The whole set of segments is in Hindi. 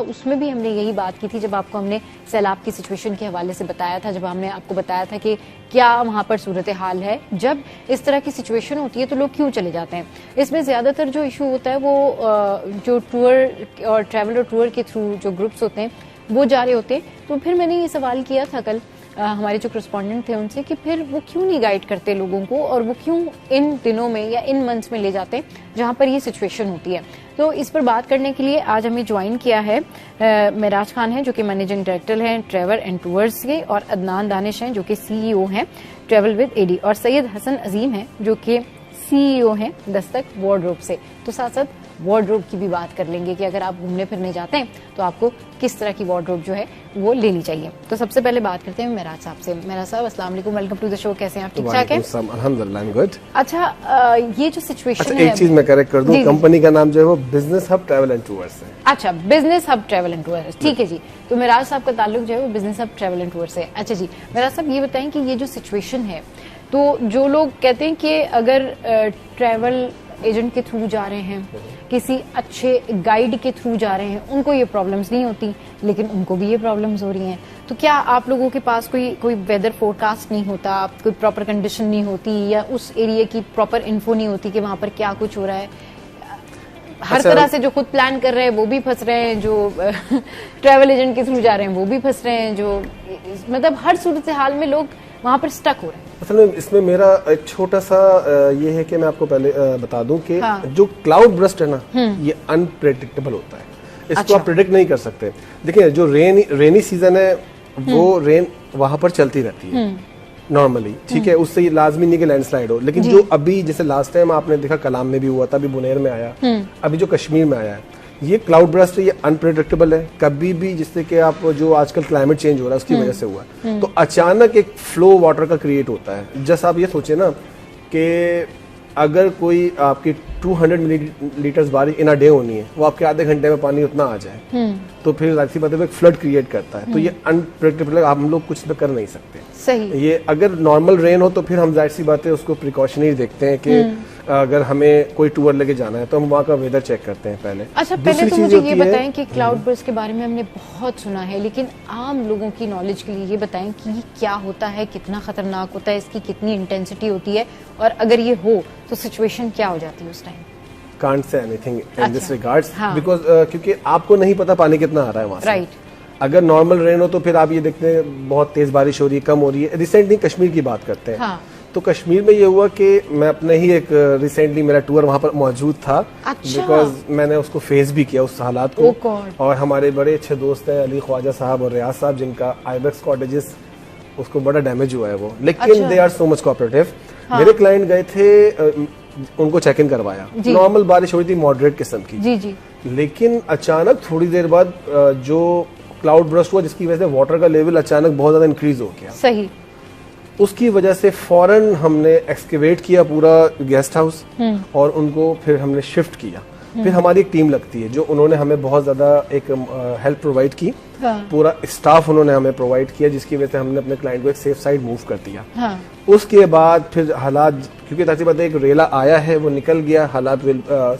उसमें भी हमने यही बात की थी जब आपको हमने सैलाब की सिचुएशन के हवाले से बताया था, जब हमने आपको बताया था कि क्या वहां पर सूरत हाल है, जब इस तरह की सिचुएशन होती है तो लोग क्यों चले जाते हैं। इसमें ज्यादातर जो इशू होता है वो जो टूर और ट्रैवल और टूर के थ्रू जो ग्रुप्स होते हैं वो जा रहे होते हैं। तो फिर मैंने ये सवाल किया था कल हमारे जो करस्पॉन्डेंट थे उनसे कि फिर वो क्यों नहीं गाइड करते लोगों को और वो क्यों इन दिनों में या इन मंथ्स में ले जाते हैं जहां पर ये सिचुएशन होती है। तो इस पर बात करने के लिए आज हमें ज्वाइन किया है मेराज खान है जो कि मैनेजिंग डायरेक्टर हैं ट्रैवल एंड टूर्स के, और अदनान दानिश हैं जो कि CEO हैं ट्रैवल विद एडी, और सैयद हसन अजीम हैं जो कि CEO हैं दस्तक वार्डरोब से। तो साथ साथ वार्डरोब की भी बात कर लेंगे कि अगर आप घूमने फिरने जाते हैं तो आपको किस तरह की वार्डरोब जो है वो लेनी चाहिए। तो सबसे पहले बात करते हैं मेराज साहब से। मेराज साहब अस्सलाम वालेकुम, वेलकम टू द शो। कैसे हैं आप? ठीक ठाक हैं? अल्हम्दुलिल्लाह, आई एम गुड। अच्छा, ये जो सिचुएशन है, एक चीज मैं करेक्ट कर दूं, कंपनी का नाम जो है वो business hub travel and tours है। अच्छा, business hub travel and tours, ठीक है जी। तो मेराज साहब का ताल्लुक जो है वो business hub travel and tours है। अच्छा जी, मेराज साहब ये बताएं कि ये जो सिचुएशन है, तो जो लोग कहते हैं कि अगर ट्रैवल एजेंट के थ्रू जा रहे हैं, किसी अच्छे गाइड के थ्रू जा रहे हैं, उनको ये प्रॉब्लम्स नहीं होती, लेकिन उनको भी ये प्रॉब्लम्स हो रही हैं। तो क्या आप लोगों के पास कोई वेदर फोरकास्ट नहीं होता, कोई प्रॉपर कंडीशन नहीं होती, या उस एरिया की प्रॉपर इन्फो नहीं होती कि वहां पर क्या कुछ हो रहा है? हर तरह से जो खुद प्लान कर रहे हैं वो भी फंस रहे हैं, जो ट्रैवल एजेंट के थ्रू जा रहे हैं वो भी फंस रहे हैं, जो मतलब हर सूरत हाल में लोग वहां पर स्टक हो रहे हैं। असल में इसमें मेरा एक छोटा सा ये है कि मैं आपको पहले बता दूं कि जो क्लाउड बर्स्ट है ना, ये अनप्रेडिक्टेबल होता है, इसको आप प्रेडिक्ट नहीं कर सकते। देखिए, जो रेनी सीजन है वो रेन वहां पर चलती रहती है नॉर्मली, ठीक है, उससे ये लाजमी नहीं कि लैंडस्लाइड हो। लेकिन जो अभी जैसे लास्ट टाइम आपने देखा कलाम में भी हुआ था, अभी बुनेर में आया, अभी जो कश्मीर में आया है, ये क्लाउड बर्स्ट है, ये अनप्रेडिक्टेबल है। कभी भी जिससे कि आप जो आजकल क्लाइमेट चेंज हो रहा है उसकी वजह से हुआ है, तो अचानक एक फ्लो वाटर का क्रिएट होता है। जैसा आप ये सोचे ना कि अगर कोई आपकी 200 मिलीलीटर्स बारिश इन अ डे होनी है, वो आपके आधे घंटे में पानी उतना आ जाए, तो फिर जाहिर सी बात है एक फ्लड क्रिएट करता है। तो ये अनप्रेडिक्टेबल, हम लोग कुछ भी कर नहीं सकते। सही। ये अगर नॉर्मल रेन हो तो फिर हम जाहिर सी बात है उसको प्रिकॉशनरी देखते हैं कि अगर हमें कोई टूर लेके जाना है तो हम वहाँ का वेदर चेक करते हैं पहले। अच्छा, पहले तो मुझे ये बताएं कि क्लाउड बर्स्ट के बारे में हमने बहुत सुना है, लेकिन आम लोगों की नॉलेज के लिए ये बताएं कि ये क्या होता है, कितना खतरनाक होता है, इसकी कितनी इंटेंसिटी होती है, और अगर ये हो तो सिचुएशन क्या हो जाती है उस time? Can't say anything in this regards, because क्योंकि आपको नहीं पता पानी कितना आ रहा है वहाँ से। राइट। अगर नॉर्मल रेन हो तो फिर आप ये देखते हैं बहुत तेज बारिश हो रही है, कम हो रही है। रिसेंटली कश्मीर की बात करते हैं, तो कश्मीर में ये हुआ कि मैं अपने ही एक रिसेंटली मेरा टूर वहां पर मौजूद था, बिकॉज मैंने उसको फेस भी किया उस हालात को। और हमारे बड़े अच्छे दोस्त हैं अली ख्वाजा साहब और रियाज साहब, जिनका आइबेक्स कॉटेजेस उसको बड़ा डैमेज हुआ है वो, लेकिन they are so much cooperative. मेरे क्लाइंट गए थे, उनको चेक इन करवाया, नॉर्मल बारिश हो रही थी मॉडरेट किस्म की, जी। लेकिन अचानक थोड़ी देर बाद जो क्लाउड बर्स्ट हुआ, जिसकी वजह से वाटर का लेवल अचानक बहुत ज्यादा इंक्रीज हो गया। सही। उसकी वजह से फौरन हमने एक्सकेवेट किया पूरा गेस्ट हाउस, और उनको फिर हमने शिफ्ट किया। फिर हमारी एक टीम लगती है जो उन्होंने हमें बहुत ज्यादा एक हेल्प प्रोवाइड की, पूरा स्टाफ उन्होंने हमें प्रोवाइड किया, जिसकी वजह से हमने अपने क्लाइंट को एक सेफ साइड मूव कर दिया। उसके बाद फिर हालात, क्योंकि ताकि बात है एक रेला आया है वो निकल गया, हालात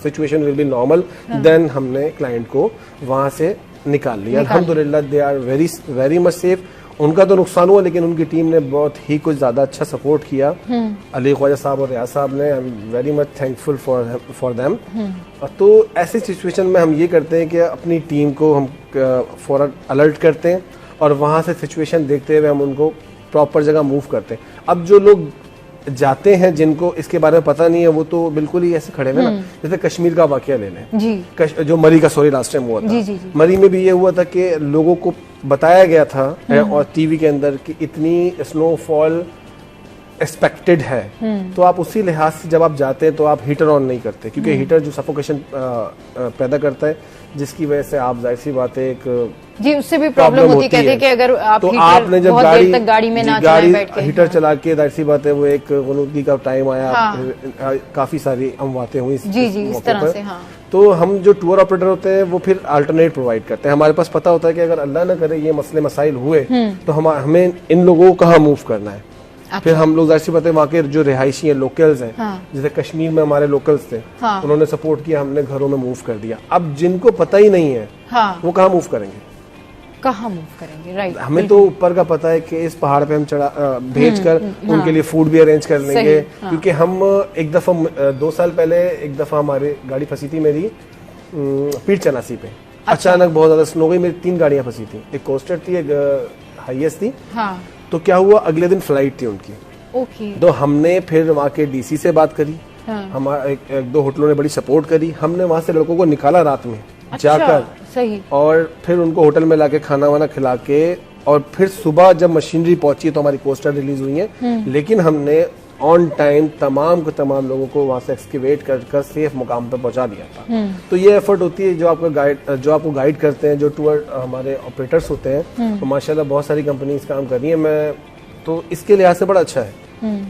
situation will be normal, then हमने क्लाइंट को वहां से निकाल लिया। अल्हम्दुलिल्लाह they are very much safe. उनका तो नुकसान हुआ, लेकिन उनकी टीम ने बहुत ही कुछ ज्यादा अच्छा सपोर्ट किया। अली ख्वाजा साहब और रियाज साहब ने, I am very much thankful for them. तो ऐसी सिचुएशन में हम ये करते हैं कि अपनी टीम को हम फौरन अलर्ट करते हैं, और वहां से सिचुएशन देखते हुए हम उनको प्रॉपर जगह मूव करते हैं। अब जो लोग जाते हैं जिनको इसके बारे में पता नहीं है, वो तो बिल्कुल ही ऐसे खड़े हुए ना, जैसे कश्मीर का वाकया ले लें, जो मरी का लास्ट टाइम हुआ था। मरी में भी ये हुआ था कि लोगों को बताया गया था और टीवी के अंदर कि इतनी स्नोफॉल एक्सपेक्टेड है, तो आप उसी लिहाज से जब आप जाते हैं तो आप हीटर ऑन नहीं करते, क्योंकि हीटर जो सफोकेशन पैदा करता है, जिसकी वजह से आप जाहिर सी बात है एक जी उससे भी प्रॉब्लम होती कहते हैं कि अगर आप तो आपने जब गाड़ी में ना चलाएं बैठ के, हीटर चला के, जाहिर सी बात है वो एक वनूदगी का टाइम आया, काफी सारी अमवातें हुई इस तरह से। तो हम जो टूर ऑपरेटर होते हैं वो फिर अल्टरनेट प्रोवाइड करते हैं। हमारे पास पता होता है कि अगर अल्लाह ना करे ये मसले मसाइल हुए तो हमें इन लोगों को कहाँ मूव करना है। फिर हम लोग जाहिर सी बात है वहाँ के जो रिहायशी हैं, लोकल्स हैं, हाँ। जैसे कश्मीर में हमारे लोकल्स थे, हाँ। उन्होंने सपोर्ट किया, हमने घरों में मूव कर दिया। अब जिनको पता ही नहीं है हाँ। वो कहाँ मूव करेंगे, कहाँ मूव करेंगे, राइट। हमें तो ऊपर का पता है कि इस पहाड़ पे हम भेज कर उनके लिए फूड भी अरेंज कर लेंगे। हाँ। क्योंकि हम एक दफा 2 साल पहले एक दफा हमारी गाड़ी फंसी थी मेरी पीर चनासी पे। अचानक बहुत ज्यादा स्नो गई, मेरी 3 गाड़ियां फंसी थी, एक कोस्टर थी, एक हाईएस्ट थी। हाँ। तो क्या हुआ, अगले दिन फ्लाइट थी उनकी। ओके। तो हमने फिर वहाँ के डीसी से बात करी, हाँ। हमारा एक 2 होटलों ने बड़ी सपोर्ट करी, हमने वहां से लड़कों को निकाला रात में अच्छा, जाकर, सही। और फिर उनको होटल में लाके खाना वाना खिला के, और फिर सुबह जब मशीनरी पहुंची तो हमारी कोस्टर रिलीज हुई है। लेकिन हमने ऑन टाइम तमाम लोगों को वहां से एक्सकेवेट कर सेफ मुकाम पे पहुंचा दिया था। तो ये एफर्ट होती है जो आपको गाइड करते हैं, जो टूर हमारे ऑपरेटर्स होते हैं, तो माशाल्लाह बहुत सारी कंपनीज काम कर रही है। मैं तो इसके लिहाज से बड़ा अच्छा है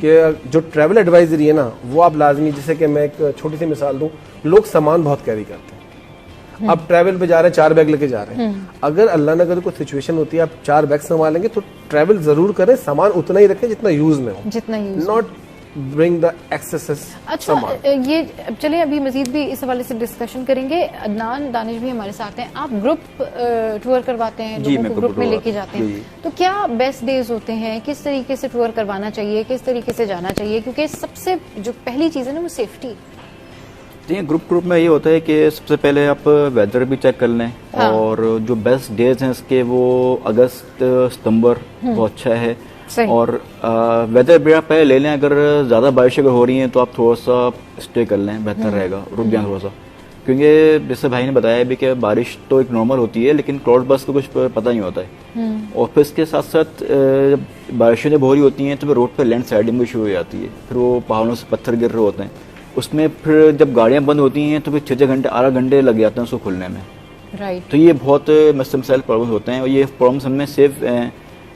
कि जो ट्रैवल एडवाइजरी है ना, वो आप लाजमी, जैसे कि मैं एक छोटी सी मिसाल दूं, लोग सामान बहुत कैरी करते हैं। आप ट्रैवल पे जा रहे हैं, 4 बैग लेके जा रहे हैं, अगर अल्लाह न करे कोई सिचुएशन होती है, आप 4 बैग संभालेंगे तो ट्रैवल जरूर करें, सामान उतना ही रखें जितना यूज में हो, जितना use, not bring the axes. अच्छा, ये चलिए अभी मजीद भी इस हवाले से डिस्कशन करेंगे। अदनान दानिश भी हमारे साथ हैं। आप ग्रुप टूर करवाते हैं, लोगों को ग्रुप में लेके जाते हैं, तो क्या बेस्ट डेज होते हैं, किस तरीके से टूर करवाना चाहिए, किस तरीके से जाना चाहिए? क्योंकि सबसे जो पहली चीज है ना वो सेफ्टी। जी, ग्रुप में ये होता है कि सबसे पहले आप वेदर भी चेक कर लें। हाँ। और जो बेस्ट डेज हैं इसके वो अगस्त सितंबर बहुत अच्छा है। और वेदर भी आप पहले ले लें, अगर ज्यादा बारिश अगर हो रही है तो आप थोड़ा सा स्टे कर लें, बेहतर रहेगा, रुक जाएं थोड़ा सा। क्योंकि जैसे भाई ने बताया भी कि बारिश तो एक नॉर्मल होती है, लेकिन क्लाउड बस्ट का कुछ पता नहीं होता है। और फिर इसके साथ साथ जब बारिशें जब हो रही होती हैं तो फिर रोड पर लैंड स्लाइडिंग भी शुरू हो जाती है, फिर वो पहाड़ों से पत्थर गिर रहे होते हैं, उसमें फिर जब गाड़ियां बंद होती हैं तो फिर 6 घंटे 8 घंटे लग जाते हैं उसको खुलने में। राइट। तो ये बहुत मसले प्रॉब्लम होते हैं, और ये प्रॉब्लम्स हमने सेफ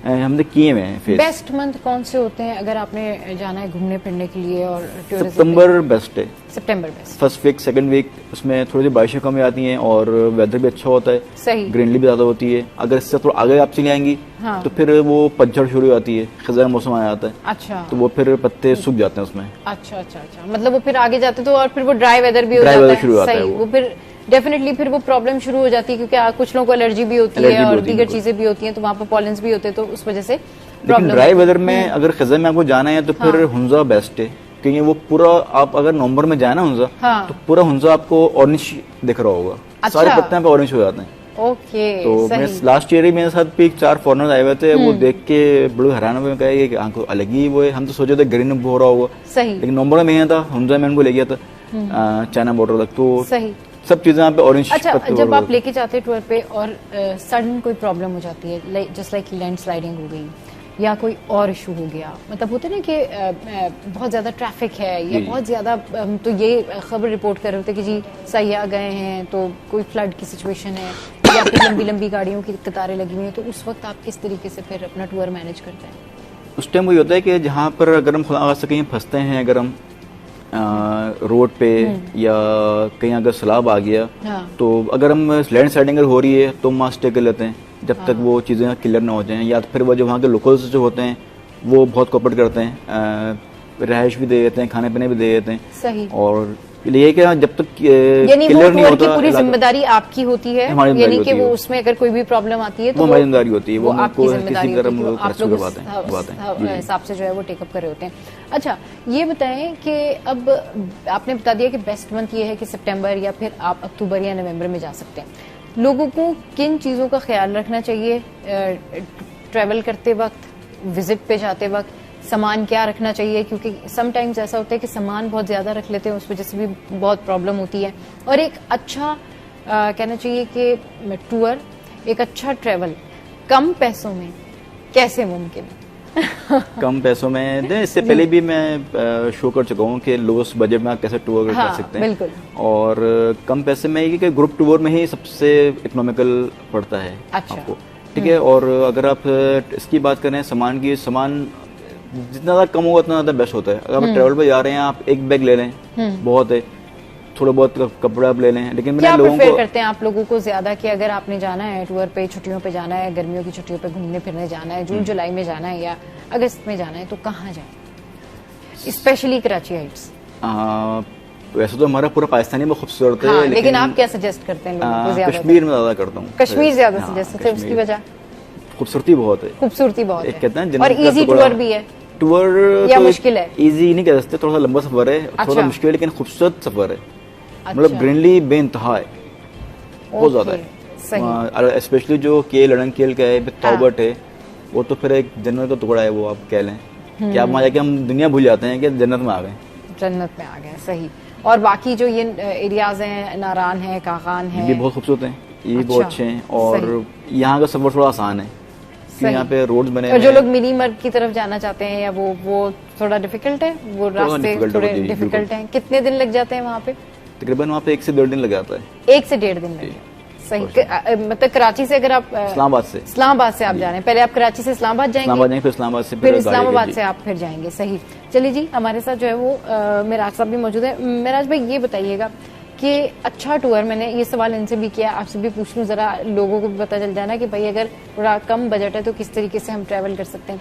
हमने किए हुए हैं फेस। बेस्ट मंथ कौन से होते हैं अगर आपने जाना है घूमने फिरने के लिए? और सितंबर बेस्ट है, सितंबर best. First week second week उसमें थोड़ी सी बारिशें कम आती हैं और वेदर भी अच्छा होता है, सही, ग्रीनरी भी ज्यादा होती है। अगर इससे थोड़ा आगे आप चली आएंगी हाँ। तो फिर वो पतझड़ शुरू हो जाती है, खज़ान मौसम आ जाता है। अच्छा। तो वो फिर पत्ते सूख जाते हैं उसमें। अच्छा अच्छा अच्छा, मतलब वो फिर आगे जाते तो और फिर वो ड्राई वेदर भी हो जाता है, शुरू होता है वो फिर डेफिनेटली फिर वो प्रॉब्लम शुरू हो जाती है, क्योंकि कुछ लोगों को एलर्जी भी होती है और दीगर चीजें भी होती हैं, तो वहाँ पर पॉलेंस भी होते हैं, तो उस वजह से। लेकिन ड्राई वेदर में अगर खज़ान में आपको जाना है तो फिर हुंजा बेस्ट है, क्योंकि वो पूरा आप अगर नवंबर में जाए ना हुंजा, तो पूरा हुंजा आपको ऑरेंज दिख रहा होगा। अच्छा। सारे पत्ते पे ऑरेंज हो जाते हैं। ओके। तो मैं लास्ट ईयर ही मेरे साथ भी 4 फॉरनर आए हुए थे, वो देख के बड़े हैरान हुए, कहे कि आंखों अलग ही वो है, हम तो सोचे थे ग्रीन हो रहा होगा, सही, लेकिन नवंबर में था, हुंजा में उनको ले गया था चाइना बॉर्डर तक, तो सही सब चीजें यहाँ पे ऑरेंज। अच्छा, जब आप लेके जाते हैं टूर पे और सडन कोई प्रॉब्लम हो जाती है, जस्ट लाइक लैंड स्लाइडिंग हो गई या कोई और इशू हो गया, मतलब होता है ना कि बहुत ज्यादा ट्रैफिक है या बहुत ज्यादा, तो ये खबर रिपोर्ट कर रहे होते कि जी सयाह गए हैं, तो कोई फ्लड की सिचुएशन है या फिर लंबी लंबी गाड़ियों की कतारें लगी हुई हैं, तो उस वक्त आप किस तरीके से फिर अपना टूर मैनेज करते हैं? उस टाइम वही होता है कि जहाँ पर अगर हम खुदा से कहीं फंसते हैं, अगर हम रोड पे या कहीं अगर सैलाब आ गया, तो अगर हम लैंड स्लाइडिंग हो रही है तो वहाँ स्टे कर लेते हैं जब तक वो चीज़ें क्लियर ना हो जाएं, या फिर वो जो वहाँ के लोकल्स जो होते हैं वो बहुत कोऑपरेट करते हैं, रहायश भी दे देते हैं, खाने पीने भी दे देते हैं। सही। और ये कि जब तक यानी क्लियर नहीं होता, पूरी जिम्मेदारी आपकी होती है, यानी कि वो उसमें अगर कोई भी प्रॉब्लम आती है तो वो हमारी जिम्मेदारी होती है, वो आपकी जिम्मेदारी होती है, आप लोग करवाते हिसाब से जो है वो टेकअप कर रहे होते हैं। अच्छा, ये बताएं कि अब आपने बता दिया कि बेस्ट मंथ ये है कि सितंबर या फिर आप अक्टूबर या नवंबर में जा सकते हैं। लोगों को किन चीज़ों का ख्याल रखना चाहिए ट्रैवल करते वक्त, विजिट पे जाते वक्त? सामान क्या रखना चाहिए? क्योंकि समटाइम्स ऐसा होता है कि सामान बहुत ज़्यादा रख लेते हैं, उस वजह से भी बहुत प्रॉब्लम होती है। और एक अच्छा कहना चाहिए कि टूर, एक अच्छा ट्रैवल कम पैसों में कैसे मुमकिन है? कम पैसों में इससे पहले भी मैं शो कर चुका हूँ कि लोएस्ट बजट में आप कैसे टूर कर सकते हैं। बिल्कुल। और कम पैसे में कि ग्रुप टूर में ही सबसे इकोनॉमिकल पड़ता है आपको, ठीक है। और अगर आप इसकी बात करें सामान की, सामान जितना ज्यादा कम होगा उतना ज्यादा बेस्ट होता है। अगर आप ट्रेवल पे जा रहे हैं, आप एक बैग ले लें बहुत है, थोड़ा बहुत कपड़ा आप ले लें, लेकिन क्या मैंने लोगों प्रेफर को करते हैं आप लोगों को ज्यादा कि अगर आपने जाना है टूर पे, छुट्टियों पे जाना है, गर्मियों की छुट्टियों पे घूमने फिरने जाना है, जून जुलाई में जाना है या अगस्त में जाना है, तो कहाँ जाए, स्पेशली कराची हाइट्स? वैसे तो हमारा पूरा पाकिस्तान ही बहुत खूबसूरत है, हाँ, लेकिन आप क्या सजेस्ट करते हैं लोगों को? ज्यादा कश्मीर में ज्यादा करता हूँ। कश्मीर ज्यादा हाँ, सजेस्ट करते हैं, उसकी वजह? खूबसूरती बहुत है, खूबसूरती बहुत एक है कहते हैं और जन्नत का इजी टुकड़ा। टूर भी है टूर या तो मुश्किल है? इजी नहीं कह सकते, थोड़ा सा लंबा सफर है, थोड़ा अच्छा। मुश्किल है, लेकिन खूबसूरत सफर है, मतलब ग्रीनरी बेइंतहा है, बहुत ज्यादा है। स्पेशली जो के लड़ंकेल का है, तौबट है, वो तो फिर एक जन्नत का टुकड़ा है, वो आप कह लें कि आप वहाँ जाके हम दुनिया भूल जाते हैं कि जन्नत में आ गए, जन्नत में आ गए। सही। और बाकी जो ये एरियाज हैं, नारान है, काकान है, ये भी बहुत खूबसूरत हैं, ये भी बहुत अच्छा, अच्छे हैं, और यहाँ का सफर थोड़ा आसान है क्योंकि यहाँ पे रोड्स बने और हुए जो हैं। लोग मिनी मर्ग की तरफ जाना चाहते हैं या वो थोड़ा डिफिकल्ट है, वो रास्ते difficult थोड़े है, जी, डिफिकल्ट हैं। कितने दिन लग जाते हैं वहाँ पे? तकरीबन वहाँ पे 1 से 1.5 दिन लग जाता है। 1 से 1.5 दिन लग जाते हैं। सही। मतलब कराची से अगर आप इस्लामाबाद से आप जा रहे हैं, पहले आप कराची से इस्लामाबाद जाएंगे, इस्लामाबाद जाएंगे, फिर इस्लामाबाद से फिर गाड़ी इस्लामाबाद लेके, से आप फिर जाएंगे। सही। चलिए जी, हमारे साथ जो है वो मेराज साहब भी मौजूद है। मेराज भाई, ये बताइएगा कि अच्छा टूर, मैंने ये सवाल इनसे भी किया, आपसे भी पूछ लूं, जरा लोगों को भी पता चल जाए ना कि भाई अगर थोड़ा कम बजट है तो किस तरीके से हम ट्रैवल कर सकते हैं।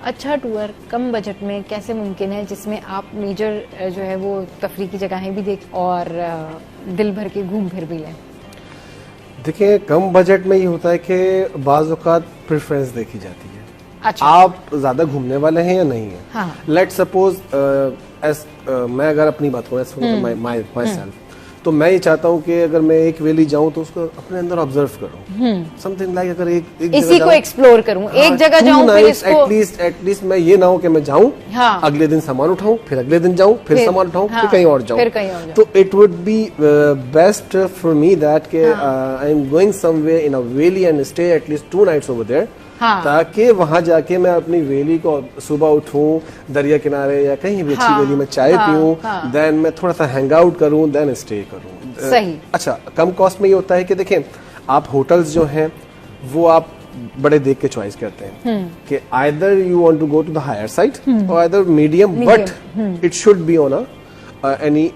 अच्छा टूर कम बजट में कैसे मुमकिन है जिसमें आप मेजर जो है वो तफरी की जगहें भी देख और दिल भर के घूम फिर भी लें? देखिए, कम बजट में ये होता है कि बाज़ औक़ात प्रेफरेंस देखी जाती है। अच्छा। आप ज्यादा घूमने वाले हैं या नहीं है। हाँ। लेट सपोज मैं अगर अपनी बात करूँ, माई सेल्फ, तो मैं ये चाहता हूँ कि अगर मैं एक वैली जाऊँ तो उसको अपने अंदर ऑब्जर्व करूँ, समथिंग लाइक अगर एक इसी को एक्सप्लोर करूँ, एक जगह जाऊँ, फिर इसको एटलीस्ट मैं ये ना हो कि मैं जाऊँ, हाँ, अगले दिन सामान उठाऊं, फिर अगले दिन जाऊं, फिर सामान उठाऊं, हाँ, फिर कहीं और जाऊं। तो it would be best for me that के I am going somewhere in a valley and stay at least 2 nights over there, ताकि वहां जाके मैं अपनी वैली को सुबह उठूं, दरिया किनारे या कहीं भी अच्छी वैली में चाय पीऊं, देन मैं थोड़ा सा हैंग आउट करूं, देन स्टे करूं। सही। अच्छा, कम कॉस्ट में ये होता है कि देखें, आप होटल्स जो हैं वो आप बड़े देख के चॉइस करते हैं कि either you want to go to the higher side और either medium, but it should be on any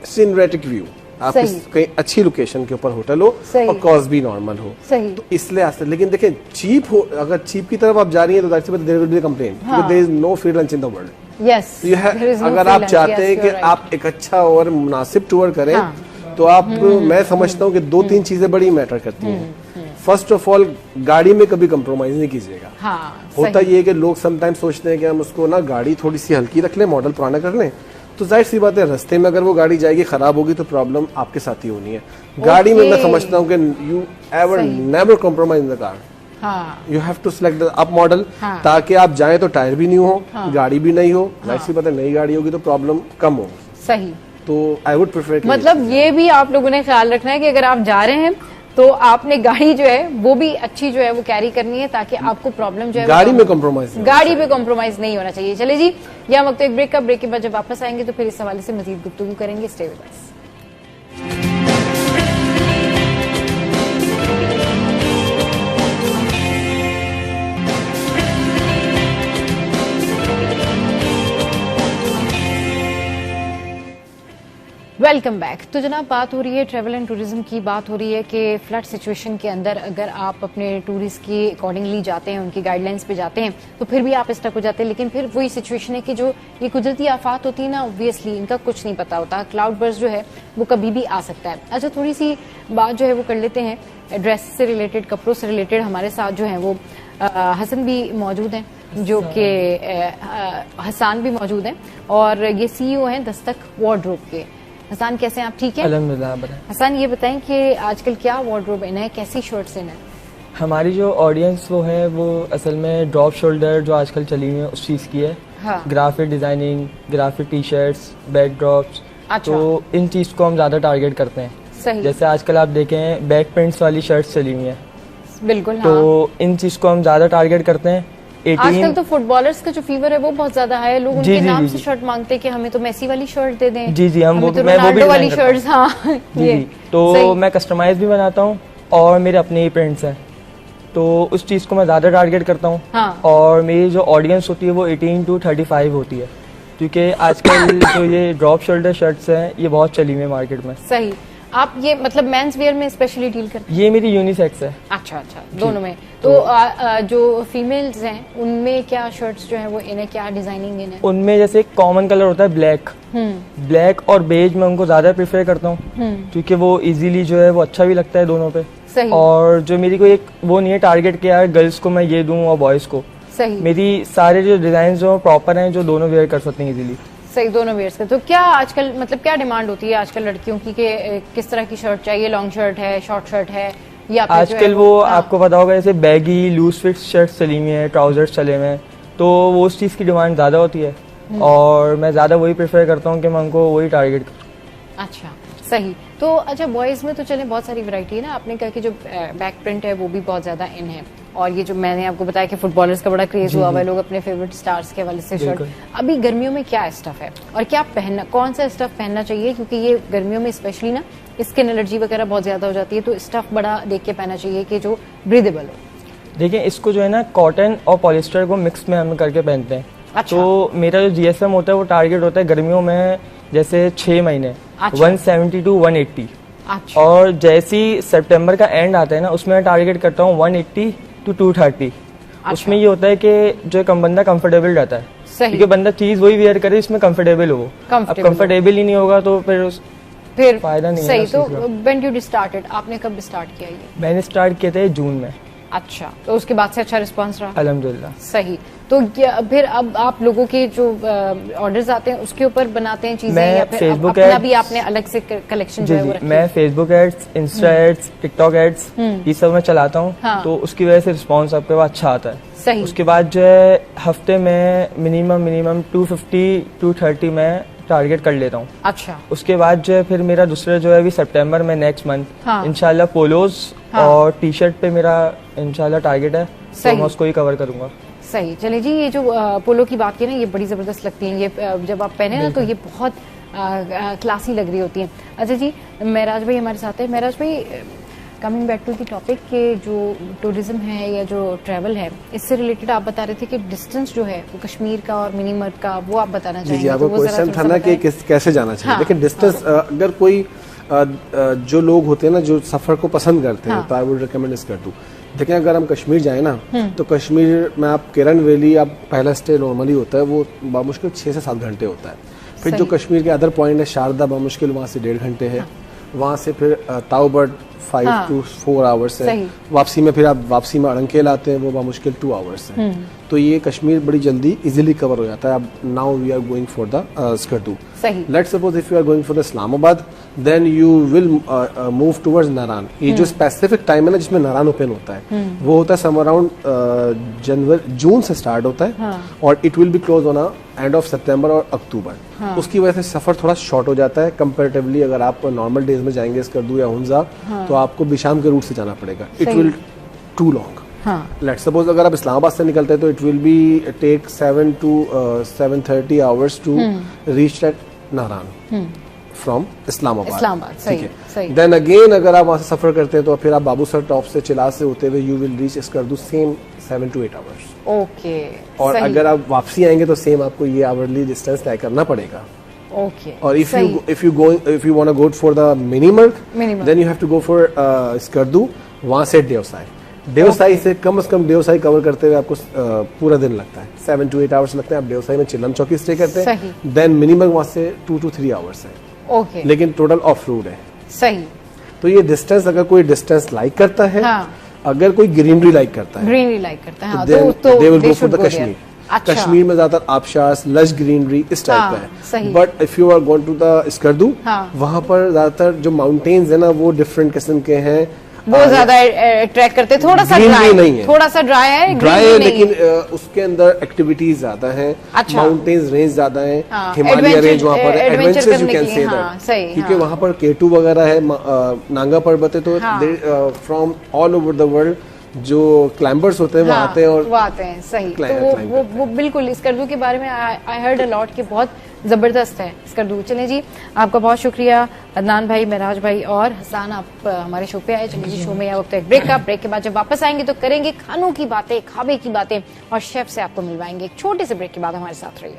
cinematic view. आप कहीं अच्छी लोकेशन के ऊपर होटल हो और कॉस्ट भी नॉर्मल हो, तो इसलिए आस्ते। लेकिन देखें, चीप हो, अगर चीप की तरफ आप जा रही हैं तो देयर विल बी कंप्लेंट, क्योंकि there is no free lunch in the world. Yes, अगर आप चाहते हैं कि आप एक अच्छा और मुनासिब टूर करें, तो आप मैं समझता हूँ कि 2-3 चीजें बड़ी मैटर करती हैं। फर्स्ट ऑफ ऑल, गाड़ी में कभी कंप्रोमाइज नहीं कीजिएगा। होता ये है कि लोग समटाइम सोचते हैं कि हम उसको ना गाड़ी थोड़ी सी हल्की रख लें, मॉडल पुराना कर लें, तो जाहिर सी बात है रास्ते में अगर वो गाड़ी जाएगी, खराब होगी, तो प्रॉब्लम आपके साथ ही होनी है। गाड़ी में मैं समझता हूँ कि you ever never compromise in the car, you have to select the up model, ताकि आप जाएं तो टायर भी नहीं हो, गाड़ी भी नहीं हो। जाहिर सी बात है, नई गाड़ी होगी तो प्रॉब्लम कम होगी। सही। तो आई वुड प्रेफर, मतलब ये भी आप लोगों ने ख्याल रखना है कि अगर आप जा रहे हैं तो आपने गाड़ी जो है वो भी अच्छी जो है वो कैरी करनी है, ताकि आपको प्रॉब्लम जो है गाड़ी में कॉम्प्रोमाइज नहीं होना चाहिए। चलिए जी, यह वक्त एक ब्रेक का, ब्रेक के बाद जब वापस आएंगे तो फिर इस हवाले से मजीद गुफ्तगू करेंगे। Stay with us. Welcome back. तो जनाब, बात हो रही है ट्रैवल एंड टूरिज्म की, बात हो रही है कि फ्लड सिचुएशन के अंदर अगर आप अपने टूरिस्ट की अकॉर्डिंगली जाते हैं, उनकी गाइडलाइंस पे जाते हैं, तो फिर भी आप स्टक हो जाते हैं। लेकिन फिर वही सिचुएशन है कि जो ये कुदरती आफात होती है ना, ऑब्वियसली इनका कुछ नहीं पता होता, क्लाउड बर्स्ट जो है वो कभी भी आ सकता है। अच्छा, थोड़ी सी बात जो है वो कर लेते हैं ड्रेस से रिलेटेड, कपड़ों से रिलेटेड। हमारे साथ जो है वो हसन भी मौजूद हैं, जो कि हसन भी मौजूद हैं, और ये CEO हैं दस्तक वार्डरोब के। हसन, कैसे हैं आप? ठीक है, अल्हम्दुलिल्लाह। हसन, ये बताएं कि आजकल क्या वार्डरोब इन है, कैसी शर्ट्स इन है? हमारी जो ऑडियंस वो है वो असल में ड्रॉप शोल्डर जो आजकल चली हुई है उस चीज़ की है। Graphic designing, graphic T shirts, back drops. तो इन चीज़ को हम ज़्यादा टारगेट करते हैं। सही। जैसे आजकल आप देखें बैक प्रिंट्स वाली शर्ट्स चली हुई हैं, बिल्कुल। तो इन चीज़ को हम ज़्यादा टारगेट करते हैं। आजकल तो फुटबॉलर्स का जो फीवर है वो बहुत ज्यादा है, लोग उनके नाम से शर्ट मांगते हैं कि हमें तो मेसी वाली शर्ट दे दें। जी जी, हम वो तो मैं वो भी वाली शर्ट्स। हाँ, ये तो मैं कस्टमाइज भी बनाता हूँ और मेरे अपने ही प्रिंट्स हैं, तो उस चीज़ को मैं ज़्यादा टारगेट करता हूँ। और मेरी जो ऑडियंस होती है वो 18 to 35 होती है, क्योंकि आजकल जो ये ड्रॉप शोल्डर शर्ट्स हैं ये बहुत चली हुई है मार्केट में। सही। आप ये मतलब मेंस वेयर में स्पेशली डील करते हैं? ये मेरी यूनिसेक्स है। अच्छा अच्छा, दोनों में। तो जो फीमेल्स हैं उनमें क्या शर्ट्स जो है वो इन्हें क्या डिजाइनिंग इन्हें? उनमें जैसे एक कॉमन कलर होता है ब्लैक और बेज, मैं उनको ज्यादा प्रेफर करता हूँ क्योंकि वो इजीली जो है वो अच्छा भी लगता है दोनों पे। सही। और जो मेरी कोई एक वो नहीं है टारगेट कि यार गर्ल्स को मैं ये दूं और बॉयज को। सही। मेरी सारे जो डिजाइन जो प्रॉपर हैं जो दोनों वेयर कर सकते हैं इजीली। सही, दोनों वेयर्स का। तो क्या आजकल मतलब क्या डिमांड होती है आजकल लड़कियों की कि किस तरह की शर्ट चाहिए? लॉन्ग शर्ट है, शॉर्ट शर्ट है, या आजकल वो आपको पता होगा जैसे बैगी लूज फिट शर्ट्स चली हुई है, ट्राउजर्स चले हुए हैं, तो वो उस चीज की डिमांड ज्यादा होती है और मैं ज्यादा वही प्रेफर करता हूँ कि मैं उनको वही टारगेट करूँ। अच्छा, सही। तो अच्छा, बॉयज में तो चले बहुत सारी वैरायटी है ना। आपने कहा कि जो बैक प्रिंट है वो भी बहुत ज्यादा इन है, और ये जो मैंने आपको बताया कि फुटबॉलर्स का बड़ा क्रेज हुआ है, लोग अपने फेवरेट स्टार्स के हवाले से शर्ट। अभी गर्मियों में क्या स्टफ है और क्या पहनना, कौन सा स्टफ पहनना चाहिए? क्योंकि ये गर्मियों में स्पेशली ना स्किन एलर्जी वगैरह बहुत ज्यादा हो जाती है, तो स्टफ बड़ा देख के पहनना चाहिए कि जो ब्रीदेबल हो। देखिए, इसको जो है ना कॉटन और पॉलिस्टर को मिक्स में हम करके पहनते हैं। अच्छा। तो मेरा जो जीएसएम होता है वो टारगेट होता है गर्मियों में जैसे 6 महीने। अच्छा। 170 to 180। अच्छा। और जैसे ही सितंबर का एंड आता है ना उसमें मैं टारगेट करता हूँ 180 to 230। अच्छा। उसमें ये होता है कि जो बंदा कंफर्टेबल रहता है, क्योंकि बंदा चीज वही वेयर करे इसमें कंफर्टेबल हो। अब कंफर्टेबल ही नहीं होगा तो फिर फायदा नहीं है। सही। तो व्हेन डिड यू स्टार्टेड, आपने कब स्टार्ट किया ये? मैंने स्टार्ट किया था जून में। अच्छा, तो उसके बाद से अच्छा रिस्पांस रहा? अल्हम्दुलिल्लाह। सही। तो फिर अब आप लोगों के जो ऑर्डर्स आते हैं उसके ऊपर बनाते हैं चीजें, या फिर अपना भी आपने अलग से कलेक्शन जो है वो रखी? मैं Facebook ads, Insta ads, TikTok ads ये सब मैं चलाता हूँ। हाँ। तो उसकी वजह से रिस्पांस आपके पास अच्छा आता है। सही। उसके बाद जो है हफ्ते में मिनिमम 250 230 में टारगेट कर लेता हूँ। अच्छा। उसके बाद जो है फिर मेरा दूसरा जो है अभी सितंबर में नेक्स्ट मंथ इंशाल्लाह पोलोज और टी शर्ट पे मेरा इंशाल्लाह टारगेट है, तो मैं उसको ही कवर करूंगा। सही। चलिए जी, ये जो पोलो की बात की ना, ये बड़ी जबरदस्त लगती है। ये जब आप पहने ना तो ये बहुत क्लासी लग रही होती है। अच्छा जी, महराज भाई हमारे साथ है। महराज भाई, coming back to the topic के जो टूरिज्म है या जो ट्रैवल है, इससे रिलेटेड आप बता रहे थे कि डिस्टेंस जो है वो कश्मीर का और मिनीमर्ग का, वो आप बताना चाहेंगे? जी, आपका क्वेश्चन था ना कि कैसे जाना चाहिए। लेकिन डिस्टेंस अगर कोई जो लोग होते हैं ना जो सफर को पसंद करते हैं, तो आई वुड रिकमेंड इस कर दूं। देखिए, अगर हम कश्मीर जाए ना तो कश्मीर में आप केरन वैली, आप पहला स्टे नॉर्मली होता है वो बामुश्किल 6 से 7 घंटे होता है। फिर जो कश्मीर के अदर पॉइंट है शारदा, बामुश्किल वहाँ से 1.5 घंटे है। वहाँ से फिर ताउबर्ड 5 to 4 आवर्स है। वापसी में फिर आप वापसी में अड़ंकेल आते हैं, वो बामुश्किल 2 आवर्स है। तो ये कश्मीर बड़ी जल्दी इजीली कवर हो जाता है। अब now we are going for the Skardu. Let's suppose if you are going for the Islamabad, then you will move towards Naran. ये जो स्पेसिफिक टाइम है ना जिसमें नारान ओपन होता है, वो होता है सम अराउंड जून से स्टार्ट होता है और it will be close on end of September और अक्टूबर। उसकी वजह से सफर थोड़ा शॉर्ट हो जाता है कंपेरेटिवली। अगर आप नॉर्मल डेज में जाएंगे स्कर्दू या हुंजा, तो आपको बिशाम के रूट से जाना पड़ेगा। It will to long. Let's suppose अगर आप इस्लामाबाद से निकलते हैं तो it will be take 7 to 7:30 hours to reach at Naran from Islamabad. ठीक है। देन अगेन अगर आप वहां से सफर करते हैं तो फिर आप बाबूसर टॉप से चिला से होते हुए you will reach Skardu same 7 to 8 hours. Okay. और अगर आप वापसी आएंगे तो सेम आपको ये आवरली डिस्टेंस तय करना पड़ेगा। ओके। और if you want to go for the Minimarg, then you have to go for Skardu, वहां से देवसाई से कम देवसाई कवर करते हुए आपको पूरा दिन लगता है। 7 to 8 आवर्स लगते हैं। आप देवसाई में चिलम चौकी स्टे करते हैं, देन मिनिमम वहां से 2 to 3 आवर्स है। ओके। लेकिन टोटल ऑफ रोड है। सही। तो ये डिस्टेंस, अगर कोई डिस्टेंस लाइक करता है, अगर कोई ग्रीनरी लाइक करता है, तो they will go for the Kashmir. Kashmir में ज्यादातर आबशार्स, लश ग्रीनरी इस टाइप का है। But if you are going to the Skardu, वहां पर ज्यादातर जो माउंटेन्स है ना वो डिफरेंट किस्म के हैं, वो ज्यादा अट्रैक्ट करते। थोड़ा सा ड्राई नहीं है, थोड़ा सा ड्राई है, लेकिन उसके अंदर एक्टिविटीज ज्यादा है। माउंटेन्स रेंज ज्यादा है। हिमालय रेंज वहाँ पर adventures you can say that, क्योंकि वहाँ पर केटू वगैरह है, नांगा पर्वत है। तो from all over the world जो क्लाइंबर्स होते हैं वो आते हैं और वो आते हैं। सही। तो वो बिल्कुल स्कर्दू के बारे में आई हर्ड अ लॉट कि बहुत जबरदस्त है स्कर्दू। चलें जी, आपका बहुत शुक्रिया अदनान भाई, महराज भाई और हसान, आप हमारे शो पे आए। चलिए जी, शो में यह वक्त है ब्रेक का। ब्रेक के बाद जब वापस आएंगे तो करेंगे खानों की बातें, खाबे की बातें और शेफ से आपको मिलवाएंगे। एक छोटे से ब्रेक के बाद हमारे साथ रहिए।